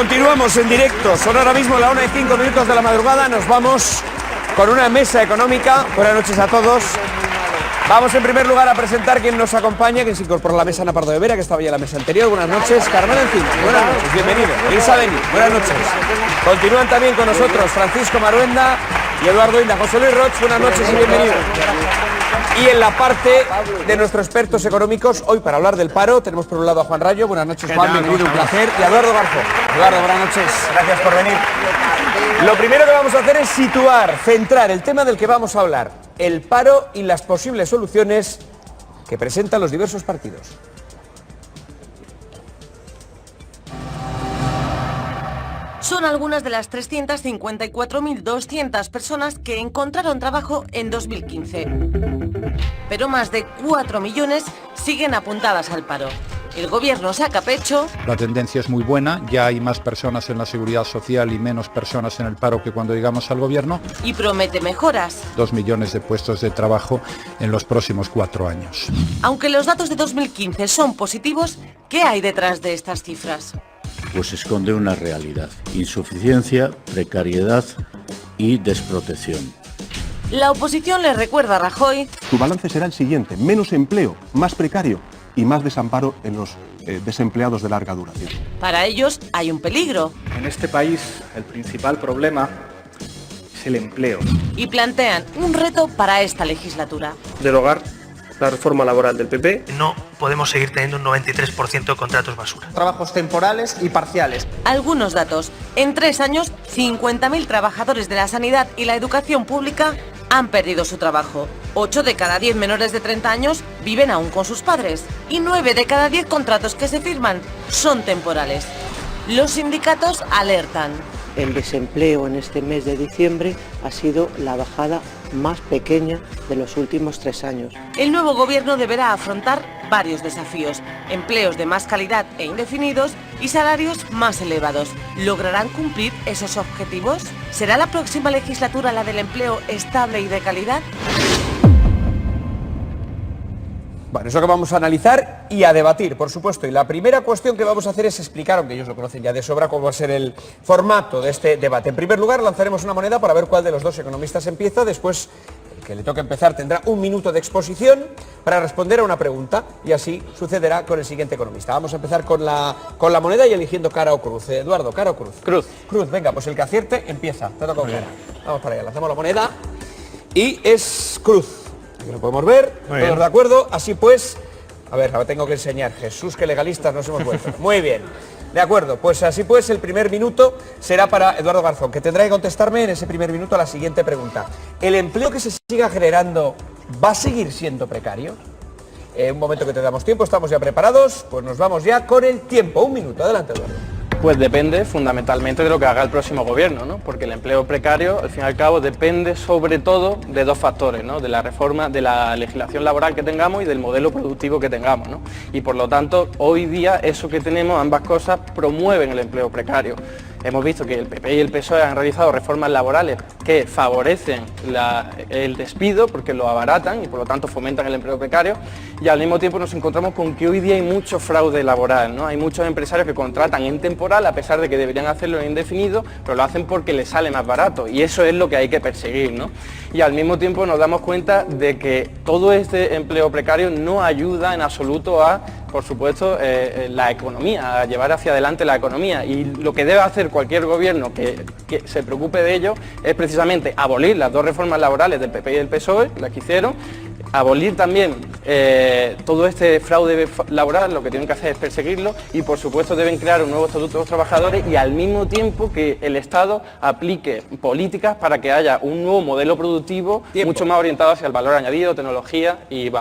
Continuamos en directo, son ahora mismo la 1:05 de la madrugada, nos vamos con una mesa económica. Buenas noches a todos. Vamos en primer lugar a presentar quien nos acompaña, quien se incorpora a la mesa, Ana Pardo de Vera, que estaba ya en la mesa anterior. Buenas noches, Carmen Encina. Buenas noches, bienvenido. Elisa Beni, buenas noches. Continúan también con nosotros Francisco Maruenda y Eduardo Inda. José Luis Roch, buenas noches y bienvenido. Y en la parte de nuestros expertos económicos, hoy para hablar del paro, tenemos por un lado a Juan Rayo. Buenas noches, Juan, bienvenido, un placer. Y a Eduardo Garzón. Eduardo, buenas noches. Gracias por venir. Lo primero que vamos a hacer es situar, centrar el tema del que vamos a hablar, el paro y las posibles soluciones que presentan los diversos partidos. Son algunas de las 354.200 personas que encontraron trabajo en 2015. Pero más de 4 millones siguen apuntadas al paro. El gobierno saca pecho. La tendencia es muy buena, ya hay más personas en la seguridad social y menos personas en el paro que cuando llegamos al gobierno. Y promete mejoras. 2 millones de puestos de trabajo en los próximos 4 años. Aunque los datos de 2015 son positivos, ¿qué hay detrás de estas cifras? Pues esconde una realidad: insuficiencia, precariedad y desprotección. La oposición le recuerda a Rajoy. Tu balance será el siguiente: menos empleo, más precario y más desamparo en los desempleados de larga duración. Para ellos hay un peligro. En este país el principal problema es el empleo. Y plantean un reto para esta legislatura. Derogar la reforma laboral del PP. No podemos seguir teniendo un 93% de contratos basura. Trabajos temporales y parciales. Algunos datos. En 3 años, 50.000 trabajadores de la sanidad y la educación pública han perdido su trabajo. 8 de cada 10 menores de 30 años viven aún con sus padres. Y 9 de cada 10 contratos que se firman son temporales. Los sindicatos alertan. El desempleo en este mes de diciembre ha sido la bajada más pequeña de los últimos 3 años. El nuevo gobierno deberá afrontar varios desafíos: empleos de más calidad e indefinidos y salarios más elevados. ¿Lograrán cumplir esos objetivos? ¿Será la próxima legislatura la del empleo estable y de calidad? Bueno, eso que vamos a analizar y a debatir, por supuesto. Y la primera cuestión que vamos a hacer es explicar, aunque ellos lo conocen ya de sobra, cómo va a ser el formato de este debate. En primer lugar, lanzaremos una moneda para ver cuál de los dos economistas empieza. Después, el que le toque empezar tendrá 1 minuto de exposición para responder a una pregunta. Y así sucederá con el siguiente economista. Vamos a empezar con la moneda y eligiendo cara o cruz. Eduardo, ¿cara o cruz? Cruz. Cruz, venga, pues el que acierte empieza. Te toca con cara. Vamos para allá, lanzamos la moneda y es cruz. Aquí lo podemos ver, todos de acuerdo. Así pues, a ver, ahora tengo que enseñar. Jesús, que legalistas nos hemos vuelto. Muy bien, de acuerdo. Pues así pues, el primer minuto será para Eduardo Garzón, que tendrá que contestarme en ese primer minuto a la siguiente pregunta. ¿El empleo que se siga generando va a seguir siendo precario? Un momento que te damos tiempo, estamos ya preparados. Pues nos vamos ya con el tiempo. 1 minuto, adelante, Eduardo. Pues depende fundamentalmente de lo que haga el próximo gobierno, ¿no? Porque el empleo precario, al fin y al cabo, depende sobre todo de 2 factores, ¿no? De la reforma de la legislación laboral que tengamos y del modelo productivo que tengamos, ¿no? Y por lo tanto, hoy día eso que tenemos, ambas cosas, promueven el empleo precario. Hemos visto que el PP y el PSOE han realizado reformas laborales que favorecen el despido porque lo abaratan y por lo tanto fomentan el empleo precario, y al mismo tiempo nos encontramos con que hoy día hay mucho fraude laboral, ¿no? Hay muchos empresarios que contratan en temporal a pesar de que deberían hacerlo en indefinido, pero lo hacen porque les sale más barato, y eso es lo que hay que perseguir, ¿no? Y al mismo tiempo nos damos cuenta de que todo este empleo precario no ayuda en absoluto a, por supuesto, la economía, a llevar hacia adelante la economía, y lo que debe hacer cualquier gobierno que se preocupe de ello es precisamente abolir las 2 reformas laborales del PP y del PSOE, las que hicieron, abolir también todo este fraude laboral. Lo que tienen que hacer es perseguirlo, y por supuesto deben crear un nuevo estatuto de los trabajadores, y al mismo tiempo que el Estado aplique políticas para que haya un nuevo modelo productivo mucho más orientado hacia el valor añadido, tecnología y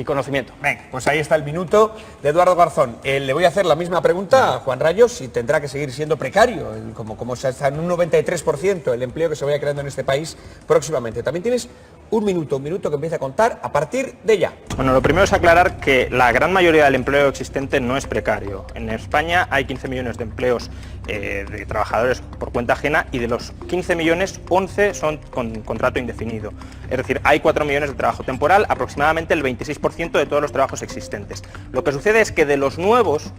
conocimiento. Venga, pues ahí está el minuto de Eduardo Garzón. Le voy a hacer la misma pregunta a Juan Rayos, si tendrá que seguir siendo precario, como está en un 93% el empleo que se vaya creando en este país próximamente. También tienes un minuto que empieza a contar a partir de ya. Bueno, lo primero es aclarar que la gran mayoría del empleo existente no es precario. En España hay 15 millones de empleos de trabajadores por cuenta ajena, y de los 15 millones, 11 son con contrato indefinido. Es decir, hay 4 millones de trabajo temporal, aproximadamente el 26% de todos los trabajos existentes. Lo que sucede es que de los nuevos,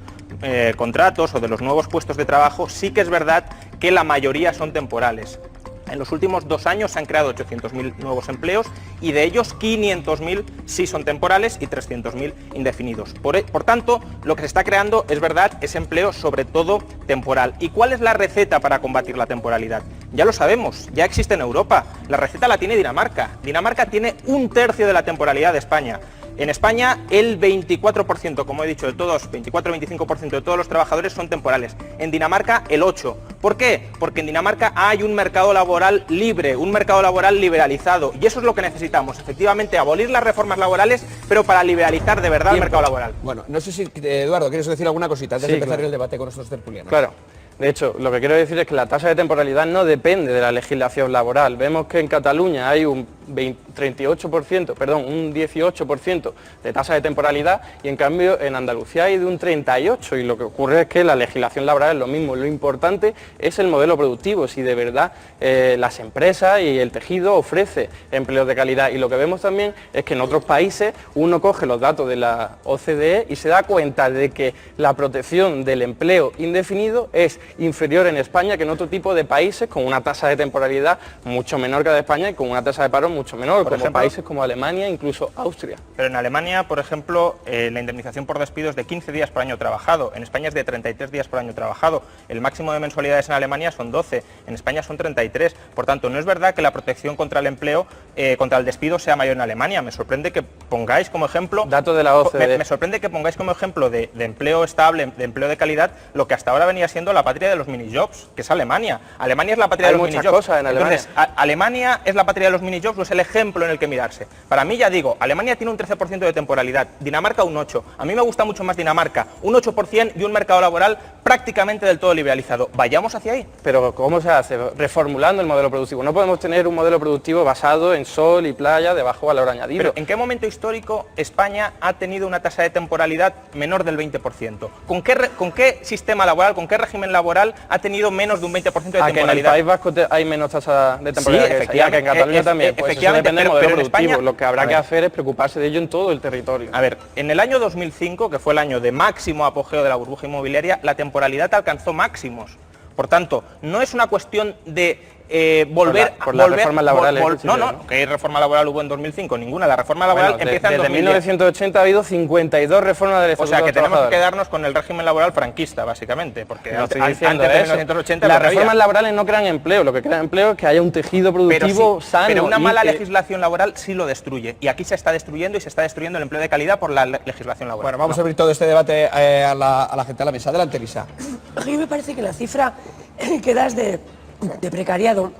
contratos o de los nuevos puestos de trabajo, sí que es verdad que la mayoría son temporales. En los últimos 2 años se han creado 800.000 nuevos empleos y de ellos 500.000 sí son temporales y 300.000 indefinidos. Por tanto, lo que se está creando, es verdad, es empleo sobre todo temporal. ¿Y cuál es la receta para combatir la temporalidad? Ya lo sabemos, ya existe en Europa. La receta la tiene Dinamarca. Dinamarca tiene 1/3 de la temporalidad de España. En España el 24%, como he dicho, de todos, 24-25% de todos los trabajadores son temporales. En Dinamarca el 8%. ¿Por qué? Porque en Dinamarca hay un mercado laboral libre, un mercado laboral liberalizado. Y eso es lo que necesitamos, efectivamente, abolir las reformas laborales, pero para liberalizar de verdad el mercado laboral. Bueno, no sé si, Eduardo, ¿quieres decir alguna cosita antes de empezar el debate con nuestros tertulianos? Claro. De hecho, lo que quiero decir es que la tasa de temporalidad no depende de la legislación laboral. Vemos que en Cataluña hay un 18% de tasa de temporalidad y en cambio en Andalucía hay de un 38%, y lo que ocurre es que la legislación laboral es lo mismo. Lo importante es el modelo productivo, si de verdad las empresas y el tejido ofrece empleos de calidad, y lo que vemos también es que en otros países uno coge los datos de la OCDE y se da cuenta de que la protección del empleo indefinido es inferior en España que en otro tipo de países con una tasa de temporalidad mucho menor que la de España y con una tasa de paro mucho menor, como países como Alemania, incluso Austria. Pero en Alemania, por ejemplo, la indemnización por despido es de 15 días por año trabajado, en España es de 33 días por año trabajado, el máximo de mensualidades en Alemania son 12, en España son 33, por tanto no es verdad que la protección contra el empleo, contra el despido sea mayor en Alemania. Me sorprende que pongáis como ejemplo... Datos de la OCDE. Me sorprende que pongáis como ejemplo de empleo estable, de empleo de calidad, lo que hasta ahora venía siendo la patria de los minijobs, que es Alemania. Alemania es la patria de los minijobs. Hay muchas cosas en Alemania. Entonces, ¿Alemania es la patria de los minijobs o es el ejemplo en el que mirarse? Para mí, ya digo, Alemania tiene un 13% de temporalidad, Dinamarca un 8%. A mí me gusta mucho más Dinamarca, un 8% y un mercado laboral prácticamente del todo liberalizado. Vayamos hacia ahí. Pero ¿cómo se hace? Reformulando el modelo productivo. No podemos tener un modelo productivo basado en sol y playa de bajo valor añadido. Pero ¿en qué momento histórico España ha tenido una tasa de temporalidad menor del 20%? ¿Con qué sistema laboral, con qué régimen laboral ha tenido menos de un 20% de temporalidad? Que en el País Vasco hay menos tasa de temporalidad, sí, efectivamente, que en Cataluña también. Pues efectivamente, eso depende del modelo pero en productivo. España, lo que habrá que hacer es preocuparse de ello en todo el territorio. A ver, en el año 2005, que fue el año de máximo apogeo de la burbuja inmobiliaria, la temporalidad alcanzó máximos. Por tanto, no es una cuestión de por las reformas laborales. ¿Qué reforma laboral hubo en 2005? Ninguna. La reforma laboral empieza en 2010. Desde 1980 ha habido 52 reformas del Estatuto. O sea, que tenemos que quedarnos con el régimen laboral franquista, básicamente, porque no antes de 1980 las reformas laborales no crean empleo, lo que crea empleo es que haya un tejido productivo sano. Pero una mala legislación laboral sí lo destruye, y aquí se está destruyendo, y se está destruyendo el empleo de calidad por la legislación laboral. Bueno, vamos a abrir todo este debate a la gente a la mesa. Adelante, Elisa. A mí me parece que la cifra que das de precariado,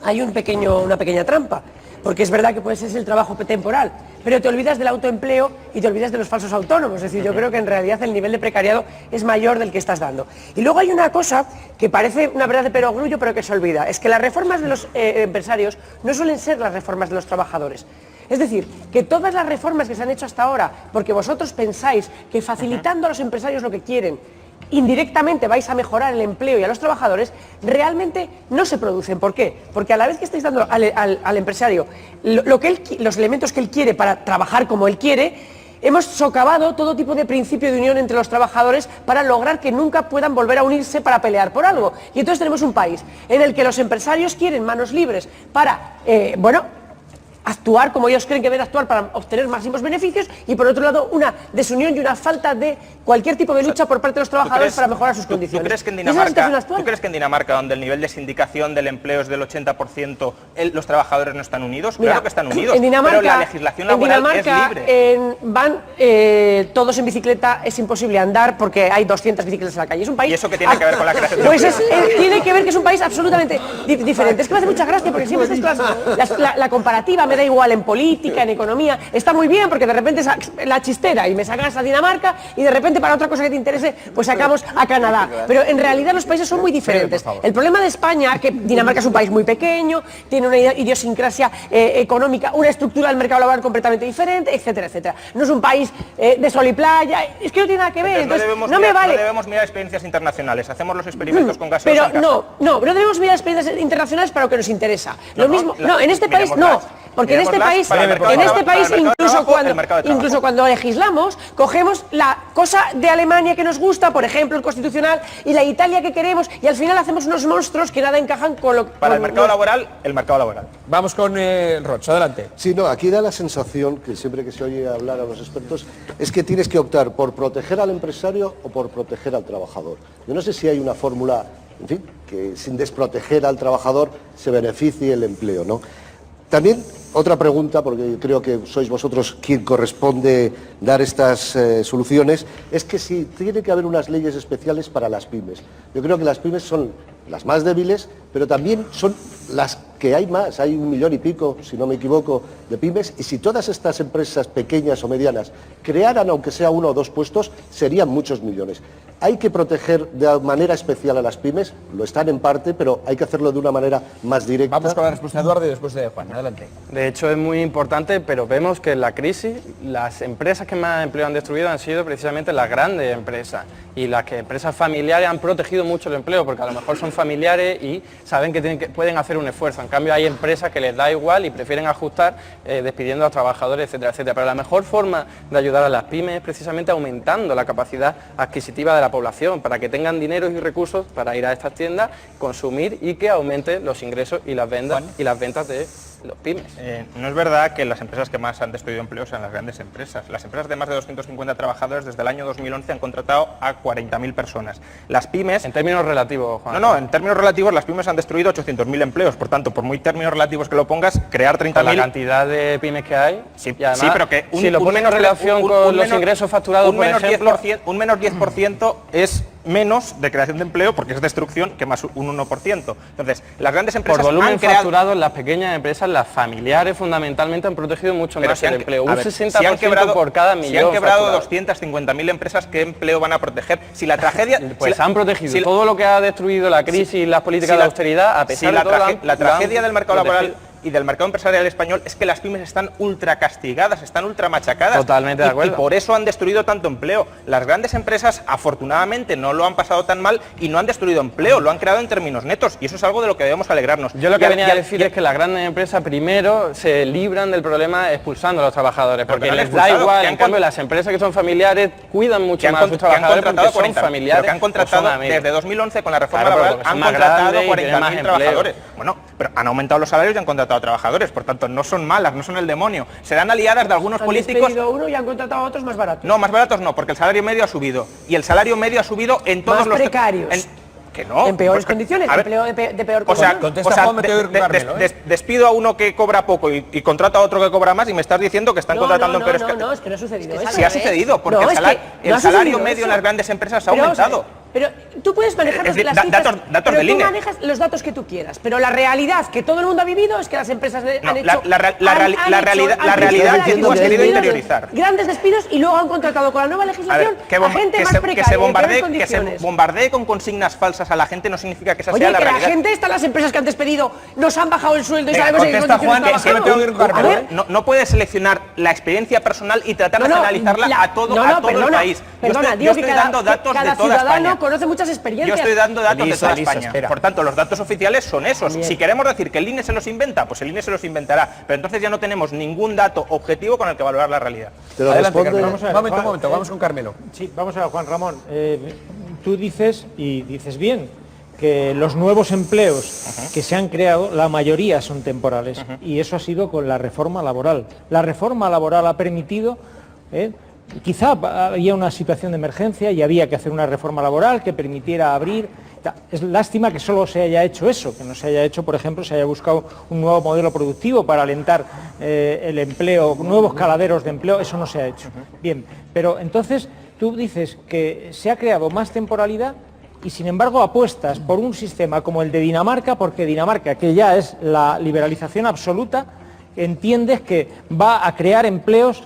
hay una pequeña trampa, porque es verdad que puede ser el trabajo temporal, pero te olvidas del autoempleo y te olvidas de los falsos autónomos. Es decir, yo creo que en realidad el nivel de precariado es mayor del que estás dando. Y luego hay una cosa que parece una verdad de perogrullo, pero que se olvida, es que las reformas de los empresarios no suelen ser las reformas de los trabajadores. Es decir, que todas las reformas que se han hecho hasta ahora, porque vosotros pensáis que facilitando a los empresarios lo que quieren, indirectamente vais a mejorar el empleo y a los trabajadores, realmente no se producen. ¿Por qué? Porque a la vez que estáis dando al empresario los elementos que él quiere para trabajar como él quiere, hemos socavado todo tipo de principio de unión entre los trabajadores para lograr que nunca puedan volver a unirse para pelear por algo. Y entonces tenemos un país en el que los empresarios quieren manos libres para, actuar como ellos creen que deben actuar para obtener máximos beneficios, y por otro lado una desunión y una falta de cualquier tipo de lucha por parte de los trabajadores para mejorar sus condiciones. ¿Tú crees que en Dinamarca, donde el nivel de sindicación del empleo es del 80%, los trabajadores no están unidos? Claro que están unidos, pero la legislación laboral es libre. Van todos en bicicleta, es imposible andar porque hay 200 bicicletas en la calle. Es un país... ¿Y eso qué tiene que ver con la creación de Pues tiene que ver que es un país absolutamente diferente. Es que me hace mucha gracia porque siempre estáis la comparativa, me da igual en política, en economía, está muy bien porque de repente la chistera y me sacas a Dinamarca y de repente para otra cosa que te interese pues sacamos a Canadá, pero en realidad los países son muy diferentes. El problema de España, que Dinamarca es un país muy pequeño, tiene una idiosincrasia económica, una estructura del mercado laboral completamente diferente, etcétera, etcétera. No es un país de sol y playa, es que no tiene nada que ver. Entonces, no debemos mirar experiencias internacionales, hacemos los experimentos con gaseosa. Pero no debemos mirar experiencias internacionales para lo que nos interesa. Lo mismo, en este país no. Porque en este país, incluso cuando legislamos, cogemos la cosa de Alemania que nos gusta, por ejemplo, el Constitucional, y la Italia que queremos, y al final hacemos unos monstruos que nada encajan con lo que... Para el mercado laboral, el mercado laboral. Vamos con Roch, adelante. Sí, no, aquí da la sensación, que siempre que se oye hablar a los expertos, es que tienes que optar por proteger al empresario o por proteger al trabajador. Yo no sé si hay una fórmula, en fin, que sin desproteger al trabajador se beneficie el empleo, ¿no? También otra pregunta, porque creo que sois vosotros quien corresponde dar estas soluciones, es que si tiene que haber unas leyes especiales para las pymes. Yo creo que las pymes son las más débiles, pero también son las que hay más. Hay 1 millón y pico, si no me equivoco, de pymes, y si todas estas empresas pequeñas o medianas crearan, aunque sea 1 o 2 puestos, serían muchos millones. Hay que proteger de manera especial a las pymes, lo están en parte, pero hay que hacerlo de una manera más directa. Vamos con la respuesta de Eduardo y después de Juan, adelante. De hecho es muy importante, pero vemos que en la crisis las empresas que más empleo han destruido han sido precisamente las grandes empresas, y las que empresas familiares han protegido mucho el empleo, porque a lo mejor son familiares y saben que pueden hacer un esfuerzo. En cambio hay empresas que les da igual y prefieren ajustar despidiendo a trabajadores, etcétera, etcétera. Pero la mejor forma de ayudar a las pymes es precisamente aumentando la capacidad adquisitiva de la población, para que tengan dinero y recursos para ir a estas tiendas, consumir y que aumenten los ingresos y las ventas de los pymes. No es verdad que las empresas que más han destruido empleo sean las grandes empresas. Las empresas de más de 250 trabajadores desde el año 2011 han contratado a 40.000 personas. Las pymes... En términos relativos, Juan. No, en términos relativos las pymes han destruido 800.000 empleos. Por tanto, por muy términos relativos que lo pongas, crear 30.000... La cantidad de pymes que hay... Sí, y además, sí, pero que si lo pones en relación con los ingresos facturados, por ejemplo... Un menos 10% es menos de creación de empleo, porque es destrucción, que más un 1%. Entonces, las grandes empresas por volumen han creado... facturado, las pequeñas empresas, las familiares fundamentalmente han protegido mucho más el empleo. Un 60% por cada millón. Si han quebrado 250.000 empresas, ¿qué empleo van a proteger? Si la tragedia... Pues han protegido todo lo que ha destruido la crisis y las políticas de austeridad, a pesar de todo... La tragedia del mercado laboral y del mercado empresarial español es que las pymes están ultra castigadas, están ultra machacadas. Totalmente de acuerdo. Y por eso han destruido tanto empleo. Las grandes empresas, afortunadamente, no lo han pasado tan mal y no han destruido empleo, lo han creado en términos netos, y eso es algo de lo que debemos alegrarnos. Yo lo que venía a decir es que las grandes empresas primero se libran del problema expulsando a los trabajadores, porque les da igual. En cambio, las empresas que son familiares cuidan mucho más a sus trabajadores porque son familiares. Pero que han contratado, desde 2011 con la reforma laboral, han contratado 40.000 trabajadores. Bueno, pero han aumentado los salarios y han contratado a trabajadores, por tanto no son malas, no son el demonio. Serán aliadas de algunos políticos. Han despedido uno y han contratado a otros más baratos. No, más baratos no, porque el salario medio ha subido, y el salario medio ha subido en todos los precarios. Que no, en peores condiciones, empleo de peor condición. Despido a uno que cobra poco y contrato a otro que cobra más, y me estás diciendo que están contratando en peores condiciones. No, es que no ha sucedido eso. Sí ha sucedido, porque el salario medio en las grandes empresas ha aumentado. Pero tú puedes manejar las cifras, datos del INE. Tú manejas los datos que tú quieras, pero la realidad que todo el mundo ha vivido es que las empresas han hecho... La realidad que tú has querido interiorizar. Grandes despidos, y luego han contratado con la nueva legislación a gente más precaria, que se bombardee con consignas falsas a la gente no significa que esa sea la realidad. Oye, que la gente está en las empresas que han despedido, nos han bajado el sueldo y sabemos en qué condiciones trabajamos. No puedes seleccionar la experiencia personal y tratar de generalizarla a todo el país. Yo estoy dando datos de toda España. Conoce muchas experiencias. Yo estoy dando datos de toda España. Por tanto, los datos oficiales son esos. Si queremos decir que el INE se los inventa, pues el INE se los inventará. Pero entonces ya no tenemos ningún dato objetivo con el que valorar la realidad. Adelante, un momento, vamos con Carmelo. Sí, vamos a ver, Juan Ramón. Tú dices, y dices bien, que los nuevos empleos que se han creado, la mayoría son temporales. Y eso ha sido con la reforma laboral. La reforma laboral ha permitido... Quizá había una situación de emergencia y había que hacer una reforma laboral que permitiera abrir. Es lástima que solo se haya hecho eso, que no se haya hecho, por ejemplo, se haya buscado un nuevo modelo productivo para alentar el empleo, nuevos caladeros de empleo, eso no se ha hecho. Bien, pero entonces tú dices que se ha creado más temporalidad y sin embargo apuestas por un sistema como el de Dinamarca, porque Dinamarca, que ya es la liberalización absoluta, entiendes que va a crear empleos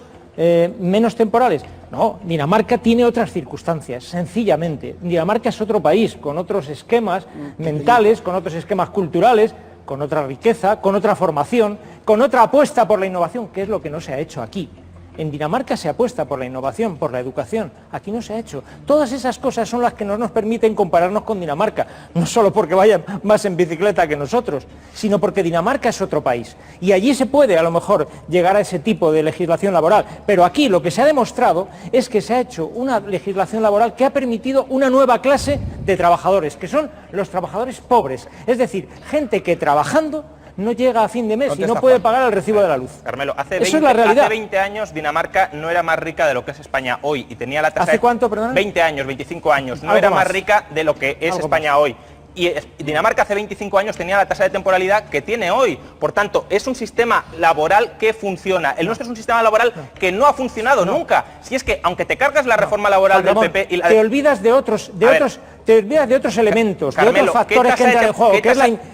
menos temporales. No, Dinamarca tiene otras circunstancias, sencillamente. Dinamarca es otro país, con otros esquemas mentales, con otros esquemas culturales, con otra riqueza, con otra formación, con otra apuesta por la innovación, que es lo que no se ha hecho aquí. En Dinamarca se apuesta por la innovación, por la educación. Aquí no se ha hecho. Todas esas cosas son las que no nos permiten compararnos con Dinamarca. No solo porque vayan más en bicicleta que nosotros, sino porque Dinamarca es otro país. Y allí se puede, a lo mejor, llegar a ese tipo de legislación laboral. Pero aquí lo que se ha demostrado es que se ha hecho una legislación laboral que ha permitido una nueva clase de trabajadores, que son los trabajadores pobres. Es decir, gente que trabajando no llega a fin de mes y no puede pagar el recibo de la luz. Carmelo, Eso es la realidad. Hace 20 años Dinamarca no era más rica de lo que es España hoy y tenía la tasa... ¿Hace cuánto, perdón? 20 años, 25 años. No era más rica de lo que es España hoy. Y Dinamarca hace 25 años tenía la tasa de temporalidad que tiene hoy. Por tanto, es un sistema laboral que funciona. El nuestro es un sistema laboral que no ha funcionado nunca. Si es que, aunque te cargas la reforma laboral del PP y la... Te olvidas de otros elementos, Carmelo, de otros factores que entran en juego,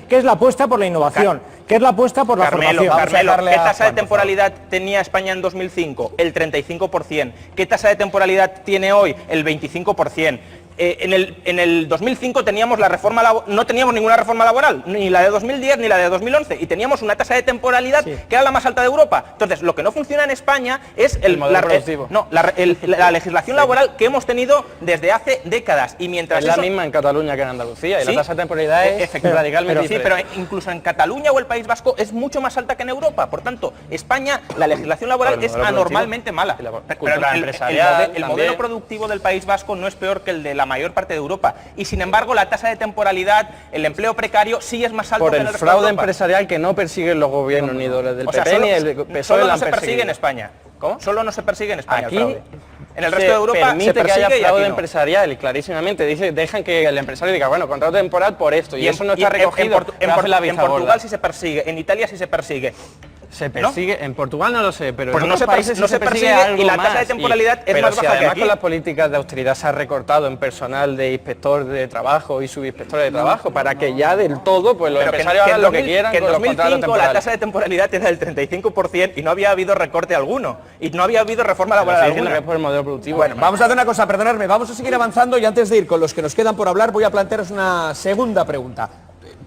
que es la apuesta por la innovación, que es la apuesta por la formación. Carmelo, ¿qué tasa de temporalidad tenía España en 2005? El 35%. ¿Qué tasa de temporalidad tiene hoy? El 25%. En el 2005 teníamos la reforma no teníamos ninguna reforma laboral, ni la de 2010 ni la de 2011, y teníamos una tasa de temporalidad que era la más alta de Europa. Entonces, lo que no funciona en España es la legislación laboral que hemos tenido desde hace décadas. Y mientras es la misma en Cataluña que en Andalucía, y la tasa de temporalidad es radicalmente diferente. Pero incluso en Cataluña o el País Vasco es mucho más alta que en Europa. Por tanto, España, la legislación laboral es anormalmente mala. Pero el modelo productivo del País Vasco no es peor que el de la mayor parte de Europa, y sin embargo la tasa de temporalidad, el empleo precario sí es más alto por que el resto fraude de Europa. Empresarial que no persiguen los gobiernos ni del PP solo, ni el PSOE. Solo no se persigue en España. ¿Cómo? Solo no se persigue en España. Aquí el fraude. En el resto de Europa permite se persigue que haya fraude y empresarial, y clarísimamente dejan que el empresario diga, bueno, contrato temporal por esto, y eso no está recogido. En Portugal sí se persigue, en Italia sí se persigue. Se persigue, ¿no? En Portugal no lo sé, pero pues en otros países no se persigue y la tasa de temporalidad es más baja que aquí. Con las políticas de austeridad se ha recortado en personal de inspector de trabajo y subinspector de trabajo, para que ya del todo pues los empresarios hagan lo que quieran con los contratos temporales. La tasa de temporalidad era del 35% y no había habido recorte alguno, y no había habido reforma laboral alguna. Que es por el modelo productivo. Bueno, vamos a hacer una cosa, perdonadme, vamos a seguir avanzando, y antes de ir con los que nos quedan por hablar voy a plantearos una segunda pregunta.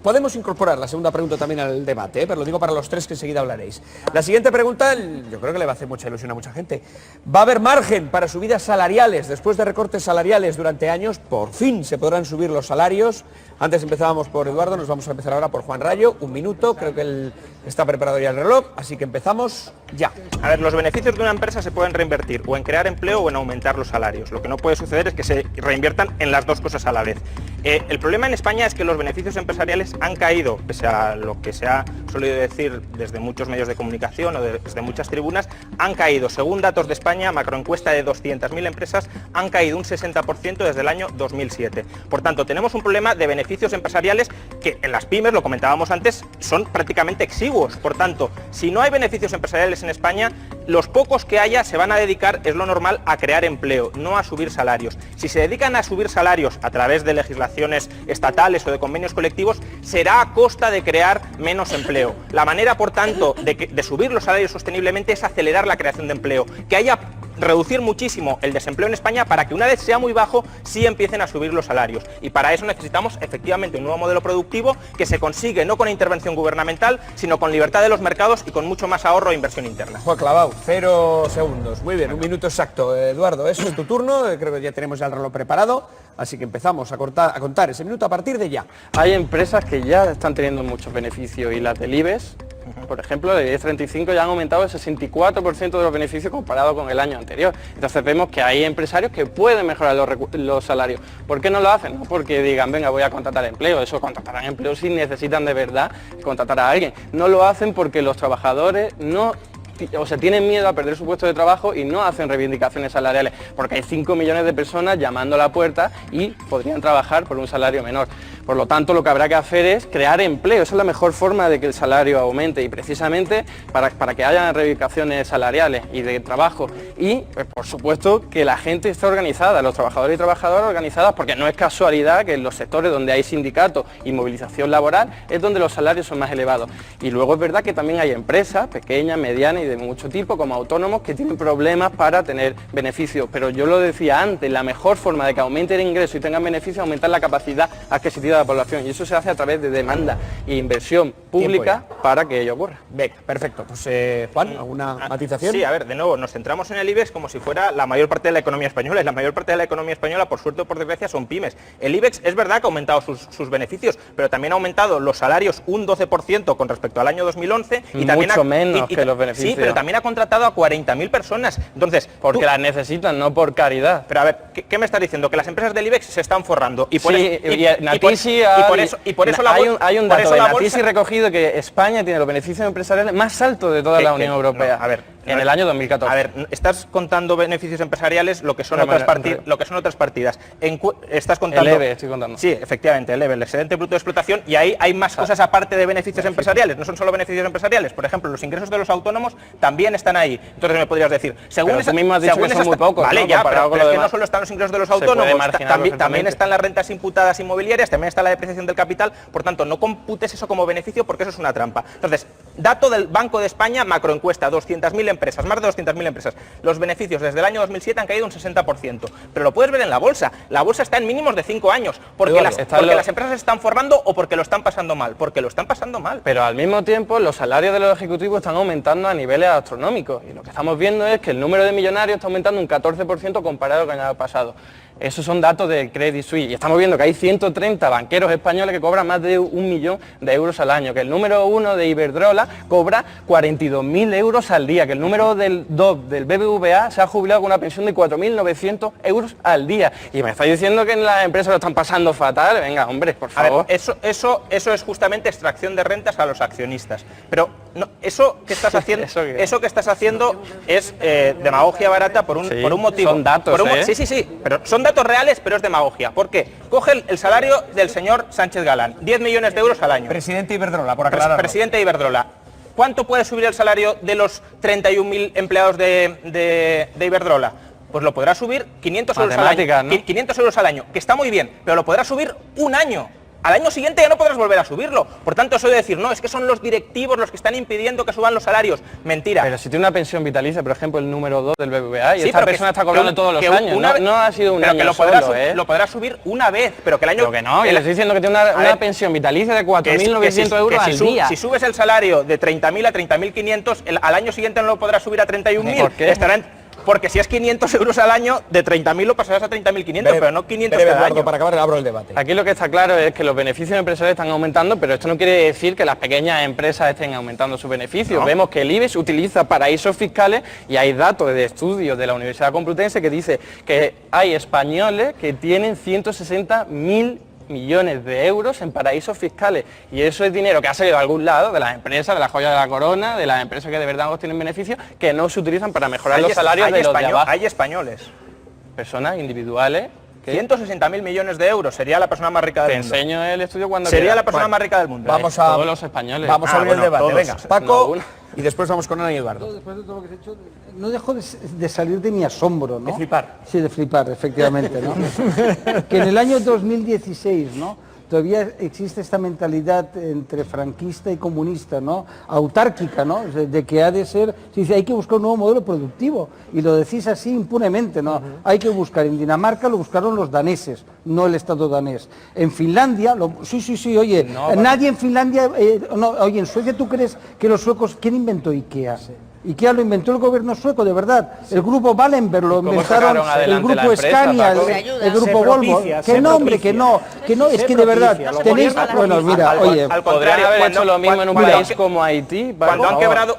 Podemos incorporar la segunda pregunta también al debate, pero lo digo para los tres que enseguida hablaréis. La siguiente pregunta, yo creo que le va a hacer mucha ilusión a mucha gente. ¿Va a haber margen para subidas salariales? Después de recortes salariales durante años, por fin se podrán subir los salarios. Antes empezábamos por Eduardo, nos vamos a empezar ahora por Juan Rayo. Un minuto, creo que él está preparado ya el reloj, así que empezamos ya. A ver, los beneficios de una empresa se pueden reinvertir o en crear empleo o en aumentar los salarios. Lo que no puede suceder es que se reinviertan en las dos cosas a la vez. El problema en España es que los beneficios empresariales han caído, pese a lo que se ha solido decir desde muchos medios de comunicación o desde muchas tribunas, han caído. Según datos de España, macroencuesta de 200.000 empresas, han caído un 60% desde el año 2007. Por tanto, tenemos un problema de beneficios empresariales que en las pymes, lo comentábamos antes, son prácticamente exiguos. Por tanto, si no hay beneficios empresariales en España, los pocos que haya se van a dedicar, es lo normal, a crear empleo, no a subir salarios. Si se dedican a subir salarios a través de legislaciones estatales o de convenios colectivos, será a costa de crear menos empleo. La manera, por tanto, de subir los salarios sosteniblemente es acelerar la creación de empleo, que haya reducir muchísimo el desempleo en España para que una vez sea muy bajo sí empiecen a subir los salarios, y para eso necesitamos efectivamente un nuevo modelo productivo que se consigue no con intervención gubernamental sino con libertad de los mercados y con mucho más ahorro e inversión interna. Juan Clavau, 0 segundos, muy bien, un minuto exacto. Eduardo, eso es tu turno, creo que ya tenemos ya el reloj preparado, así que empezamos a contar ese minuto a partir de ya. Hay empresas que ya están teniendo muchos beneficios, y las del IBEX, por ejemplo, de 1035 ya han aumentado el 64% de los beneficios comparado con el año anterior. Entonces vemos que hay empresarios que pueden mejorar los salarios. ¿Por qué no lo hacen? No porque digan, venga, voy a contratar empleo. Eso contratarán empleo si necesitan de verdad contratar a alguien. No lo hacen porque los trabajadores tienen miedo a perder su puesto de trabajo y no hacen reivindicaciones salariales, porque hay 5 millones de personas llamando a la puerta y podrían trabajar por un salario menor. Por lo tanto, lo que habrá que hacer es crear empleo. Esa es la mejor forma de que el salario aumente, y precisamente para que haya reivindicaciones salariales y de trabajo. Y, pues, por supuesto, que la gente esté organizada, los trabajadores y trabajadoras organizadas, porque no es casualidad que en los sectores donde hay sindicatos y movilización laboral es donde los salarios son más elevados. Y luego es verdad que también hay empresas pequeñas, medianas y de de mucho tipo, como autónomos, que tienen problemas para tener beneficios. Pero yo lo decía antes, la mejor forma de que aumente el ingreso y tengan beneficios es aumentar la capacidad adquisitiva de la población. Y eso se hace a través de demanda e inversión pública para que ello ocurra. Venga, perfecto. Pues Juan, ¿alguna matización? Sí, a ver, de nuevo, nos centramos en el IBEX como si fuera la mayor parte de la economía española, y la mayor parte de la economía española, por suerte o por desgracia, son pymes. El IBEX es verdad que ha aumentado sus beneficios, pero también ha aumentado los salarios un 12% con respecto al año 2011 y también mucho menos que los beneficios. Sí, pero también ha contratado a 40.000 personas. Entonces, porque las necesitan, no por caridad. Pero a ver, ¿qué me estás diciendo? Que las empresas del IBEX se están forrando y por sí, por eso hay un dato de Natixi recogido que España tiene los beneficios empresariales más altos de toda la Unión Europea. No, a ver, en el año 2014. A ver, estás contando beneficios empresariales, lo que son otras partidas. Estás contando el EVE, estoy contando. Sí, efectivamente, el EVE, el excedente bruto de explotación, y ahí hay más cosas aparte de beneficios empresariales, no son solo beneficios empresariales. Por ejemplo, los ingresos de los autónomos también están ahí. Entonces me podrías decir, según tú mismo has dicho que son muy pocos, vale, ¿no? Ya, pero es que demás, no solo están los ingresos de los autónomos, también están las rentas imputadas inmobiliarias, también está la depreciación del capital. Por tanto, no computes eso como beneficio porque eso es una trampa. Entonces, dato del Banco de España, macroencuesta, 200.000 empresas, más de 200.000 empresas. Los beneficios desde el año 2007 han caído un 60%. Pero lo puedes ver en la bolsa. La bolsa está en mínimos de 5 años. Porque las empresas se están formando o porque lo están pasando mal. Porque lo están pasando mal. Pero al mismo tiempo, los salarios de los ejecutivos están aumentando a niveles astronómicos. Y lo que estamos viendo es que el número de millonarios está aumentando un 14% comparado con el año pasado. Esos son datos de Credit Suisse y estamos viendo que hay 130 banqueros españoles que cobran más de 1 millón de euros al año, que el número 1 de Iberdrola cobra 42.000 euros al día, que el número del BBVA se ha jubilado con una pensión de 4.900 euros al día. Y me está diciendo que en las empresas lo están pasando fatal. Venga, hombre, por favor. A ver, eso es justamente extracción de rentas a los accionistas. Pero no, eso que estás haciendo, eso que estás haciendo es demagogia barata por un motivo. Son datos, Sí, pero son datos reales, pero es demagogia. ¿Por qué? Coge el salario del señor Sánchez Galán, 10 millones de euros al año. Presidente Iberdrola, por aclarar. Presidente Iberdrola. ¿Cuánto puede subir el salario de los 31.000 empleados de Iberdrola? Pues lo podrá subir 500 euros al año. ¿No? 500 euros al año, que está muy bien, pero lo podrá subir un año. Al año siguiente ya no podrás volver a subirlo. Por tanto, eso de decir, no, es que son los directivos los que están impidiendo que suban los salarios. Mentira. Pero si tiene una pensión vitalicia, por ejemplo, el número 2 del BBVA, y esta persona está cobrando todos los años. No ha sido un año solo, lo podrá subir una vez, pero que el año... Pero que no, yo le estoy diciendo que tiene una pensión vitalicia de 4.900 euros al día. Si subes el salario de 30.000 a 30.500, al año siguiente no lo podrás subir a 31.000. ¿Por qué? Porque si es 500 euros al año, de 30.000 lo pasarás a 30.500, pero no 500 cada año. Para acabar, abro el debate. Aquí lo que está claro es que los beneficios empresariales están aumentando, pero esto no quiere decir que las pequeñas empresas estén aumentando sus beneficios. No. Vemos que el IBEX utiliza paraísos fiscales y hay datos de estudios de la Universidad Complutense que dice que hay españoles que tienen 160.000 millones de euros en paraísos fiscales, y eso es dinero que ha salido de algún lado, de las empresas, de la joya de la corona, de las empresas que de verdad obtienen beneficios, que no se utilizan para mejorar los salarios de los de abajo. Hay españoles, personas individuales. 160.000 millones de euros, sería la persona más rica del mundo. Te enseño el estudio cuando sería la persona más rica del mundo. Vamos a todos los españoles. Vamos a abrir el debate. Todos. Venga, Paco, y después vamos con Ana y Eduardo. Después de todo lo que has hecho, no dejo de salir de mi asombro, ¿no? De flipar. Sí, de flipar, efectivamente, ¿no? Que en el año 2016, ¿no?, todavía existe esta mentalidad entre franquista y comunista, ¿no?, autárquica, ¿no?, de que ha de ser, se dice, hay que buscar un nuevo modelo productivo, y lo decís así impunemente, ¿no? Hay que buscar, en Dinamarca lo buscaron los daneses, no el Estado danés. En Finlandia, sí, oye, no, nadie en Finlandia, oye, en Suecia, ¿tú crees que los suecos, quién inventó IKEA? IKEA lo inventó el gobierno sueco, de verdad. El grupo Wallenberg lo inventaron, el grupo Scania, el grupo Volvo. Que no, hombre, que no, es que de verdad tenéis... Bueno, mira, oye... Podrían haber hecho lo mismo en un país como Haití. Cuando han quebrado...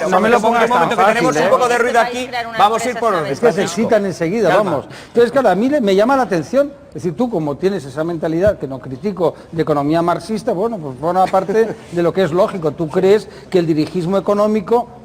No me lo pongas tan fácil, tenemos un poco de ruido aquí, vamos a ir por... Es que se excitan enseguida, vamos. Entonces, claro, a mí me llama la atención, es decir, tú como tienes esa mentalidad, que no critico, de economía marxista, bueno, pues forma parte de lo que es lógico. Tú crees que el dirigismo económico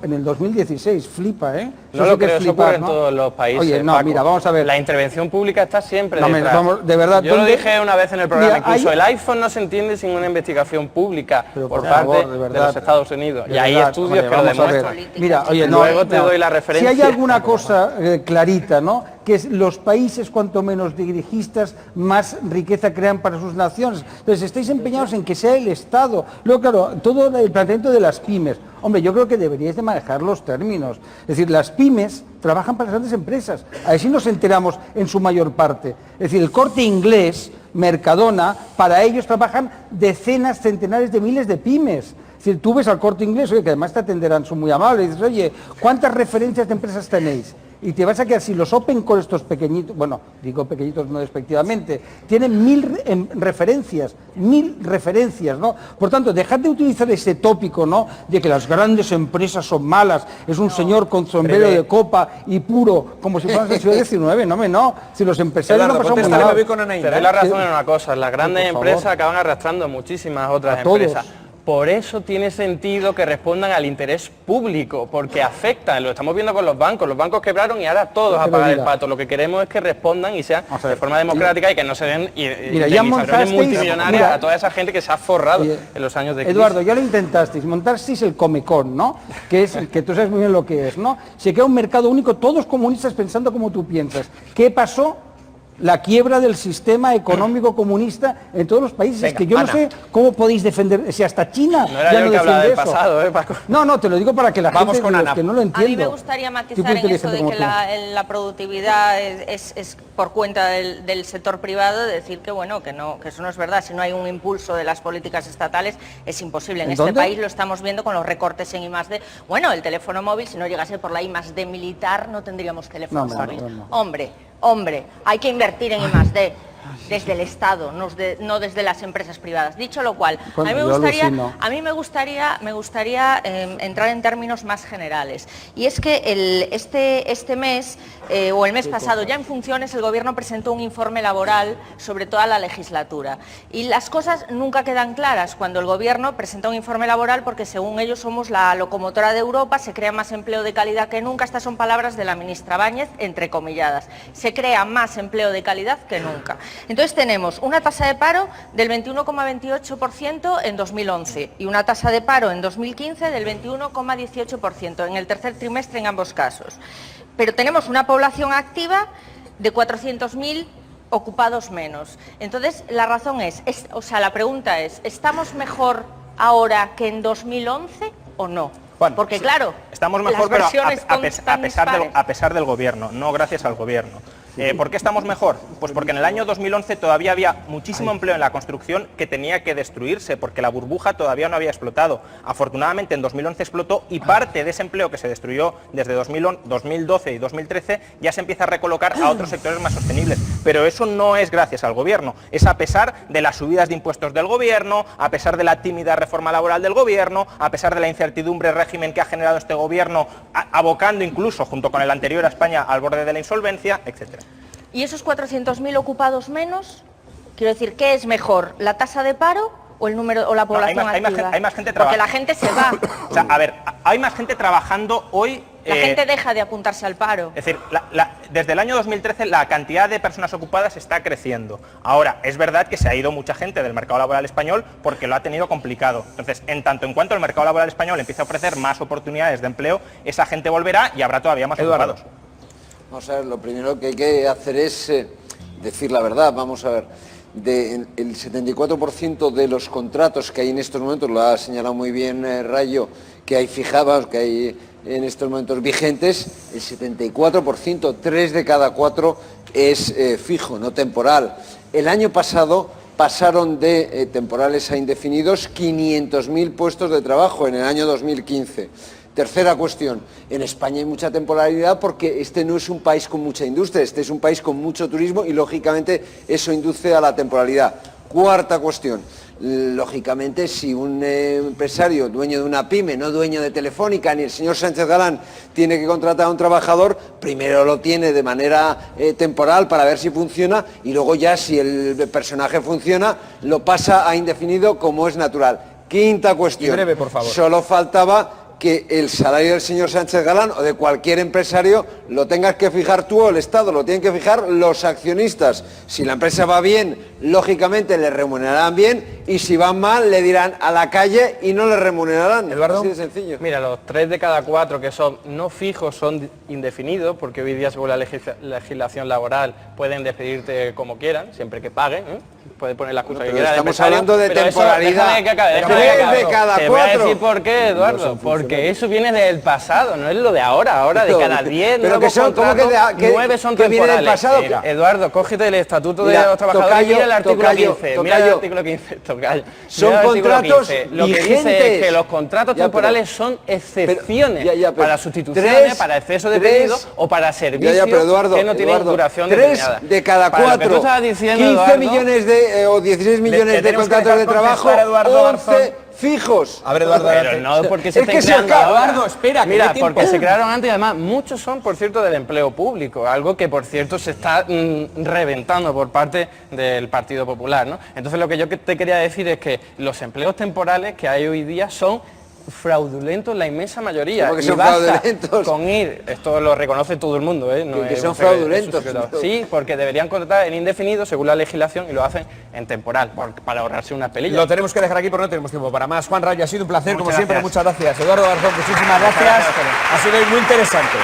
en el 2016 flipa, ¿eh? No lo creo, eso ocurre en todos los países. Oye, no, Paco, mira, vamos a ver. La intervención pública está siempre detrás. Vamos, de verdad. Yo lo dije una vez en el programa, incluso el iPhone no se entiende sin una investigación pública por parte de los Estados Unidos. Y hay estudios que lo demuestran. Mira, oye, luego te doy la referencia. Si hay alguna cosa clarita, ¿no?, que los países cuanto menos dirigistas más riqueza crean para sus naciones. Entonces estáis empeñados en que sea el Estado. Luego, claro, todo el planteamiento de las pymes. Hombre, yo creo que deberíais de manejar los términos. Es decir, las pymes trabajan para las grandes empresas. A ver si nos enteramos en su mayor parte. Es decir, el Corte Inglés, Mercadona, para ellos trabajan decenas, centenares de miles de pymes. Es decir, tú ves al Corte Inglés, oye, que además te atenderán, son muy amables, y dices, oye, ¿cuántas referencias de empresas tenéis? Y te vas a quedar, si los Open con estos pequeñitos, bueno, digo pequeñitos no despectivamente, tienen 1000 referencias, ¿no? Por tanto, dejad de utilizar ese tópico, ¿no?, de que las grandes empresas son malas, es un señor con sombrero de copa y puro, como si fueran del siglo XIX, no, si los empresarios no pasan muy mal. Te doy la razón en una cosa, las grandes empresas acaban arrastrando muchísimas otras empresas. Por eso tiene sentido que respondan al interés público, porque afectan, lo estamos viendo con los bancos quebraron y ahora todos a pagar el pato. Lo que queremos es que respondan y sean de forma democrática y que no se den indemnizaciones multimillonarias a toda esa gente que se ha forrado en los años de crisis. Eduardo, ya lo intentasteis, montasteis el Comecon, ¿no? Que es que tú sabes muy bien lo que es, ¿no? Se crea un mercado único, todos comunistas pensando como tú piensas. ¿Qué pasó? La quiebra del sistema económico comunista en todos los países. Venga, es que yo no sé cómo podéis defender, si hasta China no era ya yo no que hablaba del eso. Pasado, Paco. No, te lo digo para que la gente que no lo entiendo. A mí me gustaría matizar en eso de que la productividad es por cuenta del sector privado, de decir que bueno, que eso no es verdad. Si no hay un impulso de las políticas estatales, es imposible. En este país lo estamos viendo con los recortes en I+D. Bueno, el teléfono móvil, si no llegase por la I+D militar, no tendríamos teléfono móvil. Hombre, hay que invertir en I+D desde el Estado, no desde las empresas privadas. Dicho lo cual, a mí me gustaría entrar en términos más generales. Y es que este mes, o el mes pasado, ya en funciones, el Gobierno presentó un informe laboral sobre toda la legislatura. Y las cosas nunca quedan claras cuando el Gobierno presenta un informe laboral, porque según ellos somos la locomotora de Europa, se crea más empleo de calidad que nunca. Estas son palabras de la ministra Báñez, entrecomilladas. Se crea más empleo de calidad que nunca. Entonces tenemos una tasa de paro del 21,28% en 2011 y una tasa de paro en 2015 del 21,18% en el tercer trimestre en ambos casos. Pero tenemos una población activa de 400.000 ocupados menos. Entonces la razón la pregunta es, ¿estamos mejor ahora que en 2011 o no? Bueno, porque claro, estamos mejor, pero a pesar del Gobierno, no gracias al Gobierno. ¿Por qué estamos mejor? Pues porque en el año 2011 todavía había muchísimo empleo en la construcción que tenía que destruirse, porque la burbuja todavía no había explotado. Afortunadamente en 2011 explotó y parte de ese empleo que se destruyó desde 2012 y 2013 ya se empieza a recolocar a otros sectores más sostenibles. Pero eso no es gracias al Gobierno, es a pesar de las subidas de impuestos del Gobierno, a pesar de la tímida reforma laboral del Gobierno, a pesar de la incertidumbre régimen que ha generado este Gobierno, abocando incluso, junto con el anterior, a España al borde de la insolvencia, etcétera. ¿Y esos 400.000 ocupados menos? Quiero decir, ¿qué es mejor? ¿La tasa de paro o el número o la población activa? Hay más gente porque la gente se va. O sea, a ver, hay más gente trabajando hoy. La gente deja de apuntarse al paro. Es decir, desde el año 2013 la cantidad de personas ocupadas está creciendo. Ahora, es verdad que se ha ido mucha gente del mercado laboral español porque lo ha tenido complicado. Entonces, en tanto en cuanto el mercado laboral español empiece a ofrecer más oportunidades de empleo, esa gente volverá y habrá todavía más ocupados. Vamos a ver, lo primero que hay que hacer es decir la verdad. Vamos a ver, el 74% de los contratos que hay en estos momentos, lo ha señalado muy bien Rayo, que hay fijados, que hay en estos momentos vigentes, el 74%, 3 de cada 4 es fijo, no temporal. El año pasado pasaron de temporales a indefinidos 500.000 puestos de trabajo en el año 2015. Tercera cuestión, en España hay mucha temporalidad porque este no es un país con mucha industria, este es un país con mucho turismo y lógicamente eso induce a la temporalidad. Cuarta cuestión, lógicamente si un empresario, dueño de una pyme, no dueño de Telefónica, ni el señor Sánchez Galán, tiene que contratar a un trabajador, primero lo tiene de manera temporal para ver si funciona y luego ya si el personaje funciona lo pasa a indefinido como es natural. Quinta cuestión, y breve, por favor. Solo faltaba que el salario del señor Sánchez Galán o de cualquier empresario lo tengas que fijar tú o el Estado, lo tienen que fijar los accionistas. Si la empresa va bien, lógicamente le remunerarán bien y si van mal le dirán a la calle y no le remunerarán. Eduardo. Así de sencillo. Mira, los 3 de cada 4 que son no fijos son indefinidos, porque hoy día según la legislación laboral pueden despedirte como quieran, siempre que paguen, ¿eh? Puede poner la excusa que quiera. Estamos hablando de temporalidad. 3 de cada 4. Te voy a decir por qué, Eduardo, porque eso viene del pasado, no es lo de ahora de cada 10 pero que son, ¿cómo que 9 son que temporales. viene del pasado? Eduardo, cógete el Estatuto de los Trabajadores y mira el artículo 15. Mira el artículo 15, tocayo. Son contratos Lo que dice es que los contratos temporales son excepciones para sustituciones, para exceso de pedidos o para servicios que no tienen duración determinada. 3 de cada 4. 15 millones o 16 millones de contratos de trabajo, 11 fijos. A ver, Eduardo, pero no porque se estén creando Eduardo, espera, que mira, porque se crearon antes y además muchos son, por cierto, del empleo público, algo que, por cierto, se está reventando por parte del Partido Popular, ¿no? Entonces, lo que yo te quería decir es que los empleos temporales que hay hoy día son fraudulentos la inmensa mayoría. ¿Cómo que y son fraudulentos? Con ir, esto lo reconoce todo el mundo, ¿eh? No que es son un secreto, fraudulentos. Sí, porque deberían contratar en indefinido según la legislación y lo hacen en temporal, para ahorrarse unas pelillas. Lo tenemos que dejar aquí porque no tenemos tiempo para más. Juan Rayo, ha sido un placer, como siempre, gracias. muchas gracias. Eduardo Garzón, muchísimas gracias. Ha sido muy interesante.